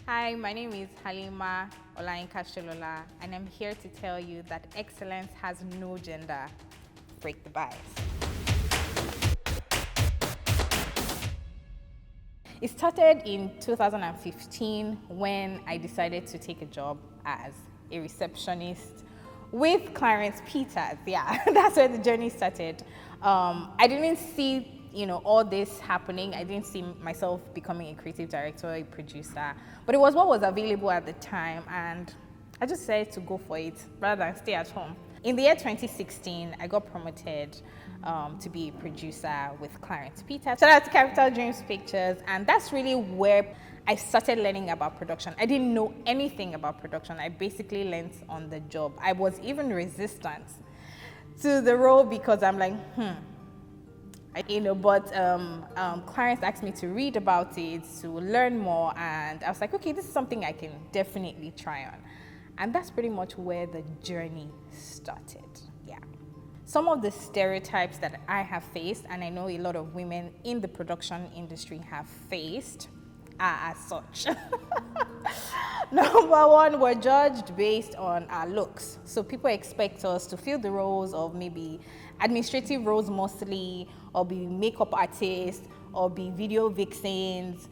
Hi, my name is Halima Sholola, and I'm here to tell you that excellence has no gender. Break the bias. It started in 2015 when I decided to take a job as a receptionist with Clarence Peters. Yeah, that's where the journey started. I didn't see all this happening. I didn't see myself becoming a creative director, a producer, but it was what was available at the time, and I just decided to go for it rather than stay at home. In the year 2016, I got promoted to be a producer with Clarence Peters. Shout out to Capital Dreams Pictures, and that's really where I started learning about production. I didn't know anything about production. I basically learned on the job. I was even resistant to the role because I'm like, but Clarence asked me to read about it, to learn more, and I was like, okay, this is something I can definitely try on. And that's pretty much where the journey started. Yeah. Some of the stereotypes that I have faced, and I know a lot of women in the production industry have faced, are as such. Number one, we're judged based on our looks. So people expect us to fill the roles of maybe administrative roles mostly, or be makeup artists, or be video vixens,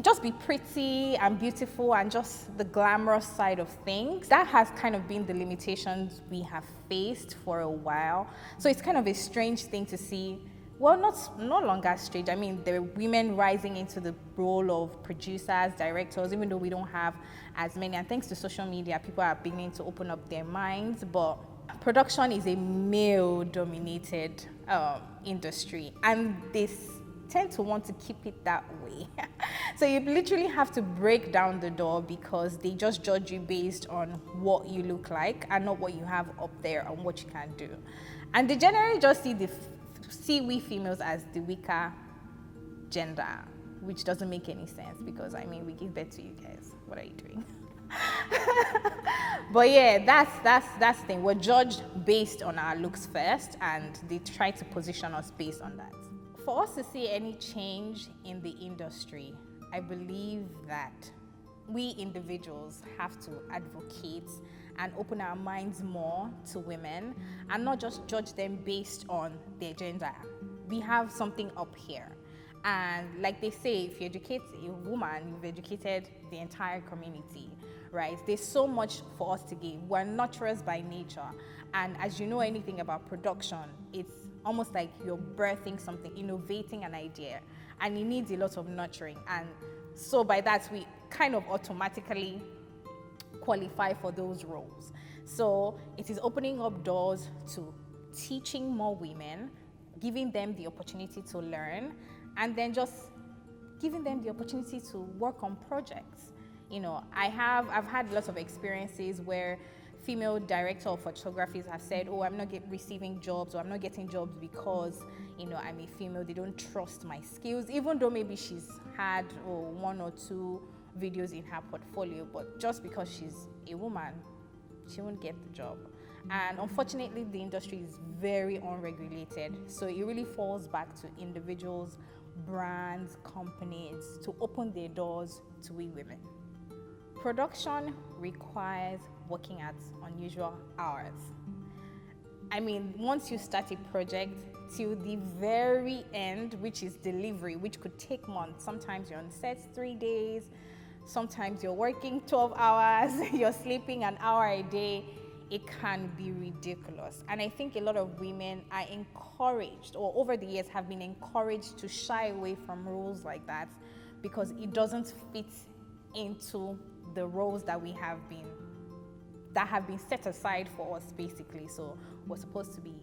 just be pretty and beautiful and just the glamorous side of things. That has kind of been the limitations we have faced for a while. So it's kind of a strange thing to see. Well, no longer strange. I mean, there are women rising into the role of producers, directors, even though we don't have as many. And thanks to social media, people are beginning to open up their minds. But production is a male-dominated industry, and they tend to want to keep it that way. So you literally have to break down the door because they just judge you based on what you look like and not what you have up there and what you can do. And they generally just see we females as the weaker gender, which doesn't make any sense because we give birth to you guys. What are you doing? But yeah, that's the thing. We're judged based on our looks first, and they try to position us based on that. For us to see any change in the industry, I believe that we individuals have to advocate and open our minds more to women and not just judge them based on their gender. We have something up here. And like they say, if you educate a woman, you've educated the entire community, right? There's so much for us to gain. We're nurturers by nature. And as you know anything about production, it's almost like you're birthing something, innovating an idea. And it needs a lot of nurturing. And so by that, we kind of automatically qualify for those roles. So it is opening up doors to teaching more women, giving them the opportunity to learn, and then just giving them the opportunity to work on projects. I've had lots of experiences where female director of photographies have said, oh, I'm not receiving jobs, or I'm not getting jobs because I'm a female. They don't trust my skills, even though maybe she's had one or two videos in her portfolio, but just because she's a woman, she won't get the job. And unfortunately, the industry is very unregulated, so it really falls back to individuals, brands, companies to open their doors to we women. Production requires working at unusual hours. Once you start a project till the very end, which is delivery, which could take months. Sometimes you're on set 3 days, sometimes you're working 12 hours, you're sleeping an hour a day. It can be ridiculous. And I think a lot of women are encouraged, or over the years have been encouraged to shy away from roles like that because it doesn't fit into the roles that have been set aside for us, basically. So we're supposed to be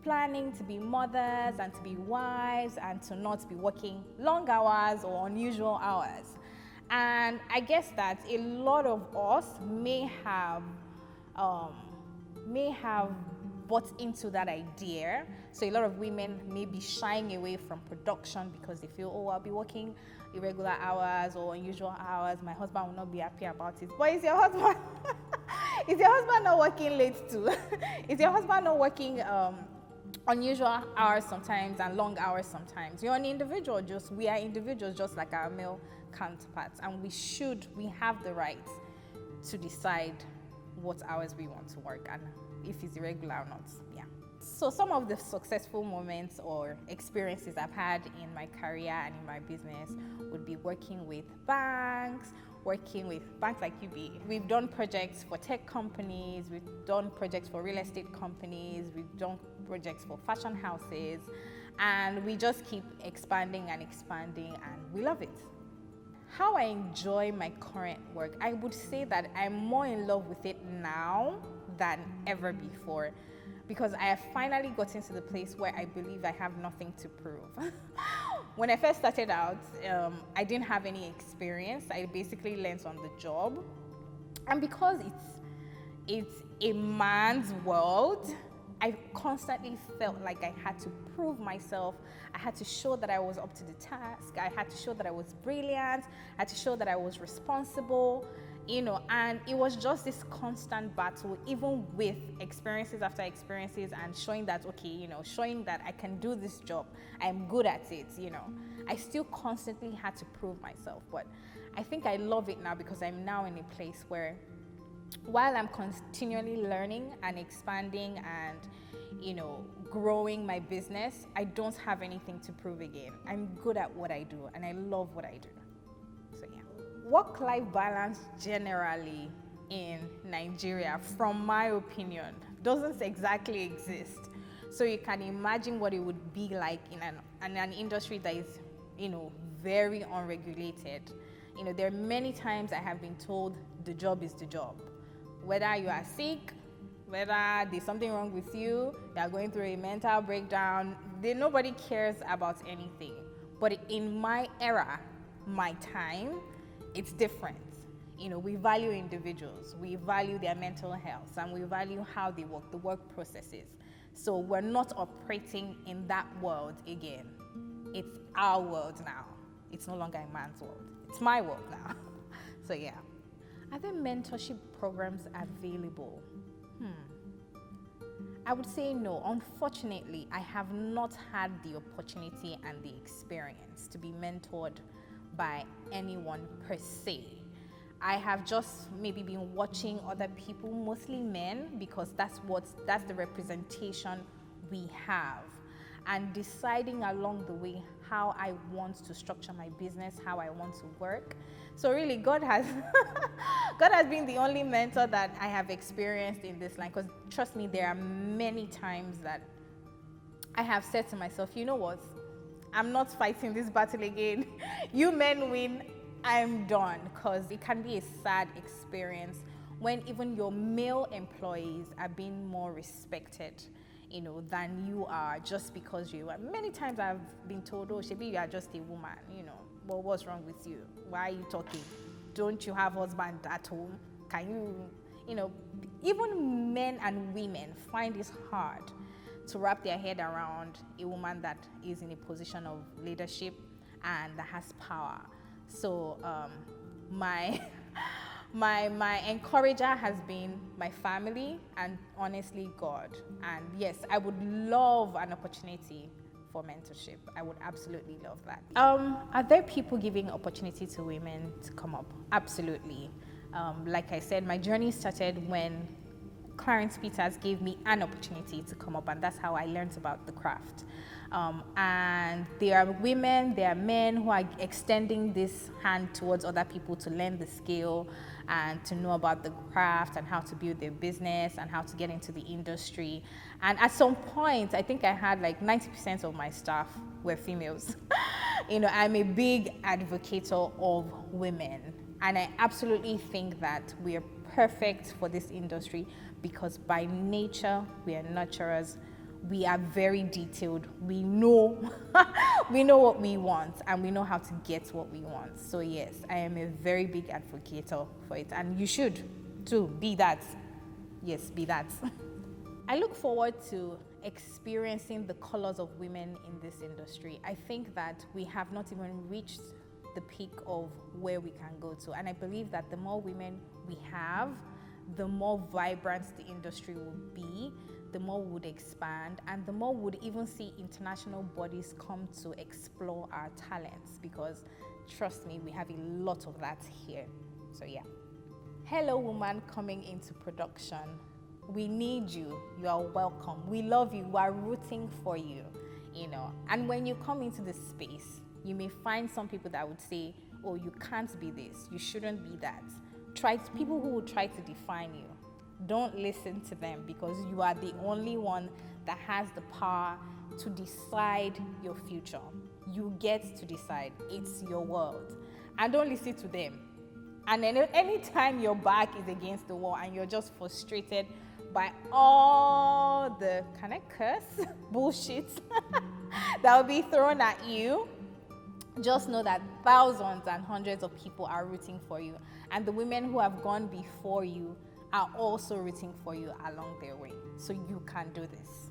planning to be mothers and to be wives and to not be working long hours or unusual hours. And I guess that a lot of us may have bought into that idea. So a lot of women may be shying away from production because they feel, oh, I'll be working irregular hours or unusual hours. My husband will not be happy about it. But is your husband is your husband not working late too? Is your husband not working unusual hours sometimes and long hours sometimes? You're an individual. We are individuals just like our male counterparts, and we have the right to decide what hours we want to work and if it's irregular or not. Yeah. So some of the successful moments or experiences I've had in my career and in my business would be working with banks like UB. We've done projects for tech companies, we've done projects for real estate companies, we've done projects for fashion houses, and we just keep expanding and we love it. How I enjoy my current work, I would say that I'm more in love with it now than ever before, because I have finally gotten to the place where I believe I have nothing to prove. When I first started out, I didn't have any experience. I basically learned on the job. And because it's a man's world, I constantly felt like I had to prove myself. I had to show that I was up to the task. I had to show that I was brilliant. I had to show that I was responsible, and it was just this constant battle, even with experiences after experiences, and showing that, showing that I can do this job. I'm good at it, I still constantly had to prove myself. But I think I love it now because I'm now in a place where, while I'm continually learning and expanding and, growing my business, I don't have anything to prove again. I'm good at what I do and I love what I do. So yeah. Work-life balance generally in Nigeria, from my opinion, doesn't exactly exist. So you can imagine what it would be like in an industry that is, very unregulated. There are many times I have been told the job is the job. Whether you are sick, whether there's something wrong with you, you are going through a mental breakdown, nobody cares about anything. But in my era, my time, it's different. We value individuals, we value their mental health, and we value how they work, the work processes. So we're not operating in that world again. It's our world now. It's no longer a man's world. It's my world now. So yeah. Are there mentorship programs available? I would say no. Unfortunately, I have not had the opportunity and the experience to be mentored by anyone per se. I have just maybe been watching other people, mostly men, because that's the representation we have, and deciding along the way how I want to structure my business, how I want to work. So really, God has been the only mentor that I have experienced in this line, because trust me, there are many times that I have said to myself, you know what, I'm not fighting this battle again. You men win, I'm done. Because it can be a sad experience when even your male employees are being more respected, than you are, just because you are. Many times I've been told, oh, Shebi, you are just a woman, well, what's wrong with you? Why are you talking? Don't you have a husband at home? Can you, even men and women find it hard to wrap their head around a woman that is in a position of leadership and that has power. So my encourager has been my family and honestly God. And yes, I would love an opportunity for mentorship. I would absolutely love that. Are there people giving opportunity to women to come up? Absolutely. Like I said, my journey started when Clarence Peters gave me an opportunity to come up, and that's how I learned about the craft. And there are women, there are men who are extending this hand towards other people to learn the skill and to know about the craft and how to build their business and how to get into the industry. And at some point, I think I had like 90% of my staff were females. I'm a big advocate of women, and I absolutely think that we are perfect for this industry because by nature we are nurturers. We are very detailed. We know what we want, and we know how to get what we want. So yes, I am a very big advocate for it, and you should too be that. Yes, be that. I look forward to experiencing the colors of women in this industry. I think that we have not even reached the peak of where we can go to, and I believe that the more women we have, the more vibrant the industry will be, the more we would expand, and the more we would even see international bodies come to explore our talents, because Trust me, we have a lot of that here. So yeah. Hello, woman coming into production. We need you. You are welcome. We love you. We are rooting for you, you know. And when you come into this space, you may find some people that would say, oh, you can't be this. You shouldn't be that. People who will try to define you. Don't listen to them, because you are the only one that has the power to decide your future. You get to decide. It's your world. And don't listen to them. And then anytime your back is against the wall and you're just frustrated by all the, can I curse? Bullshit that will be thrown at you, just know that thousands and hundreds of people are rooting for you. And the women who have gone before you are also rooting for you along their way. So you can do this.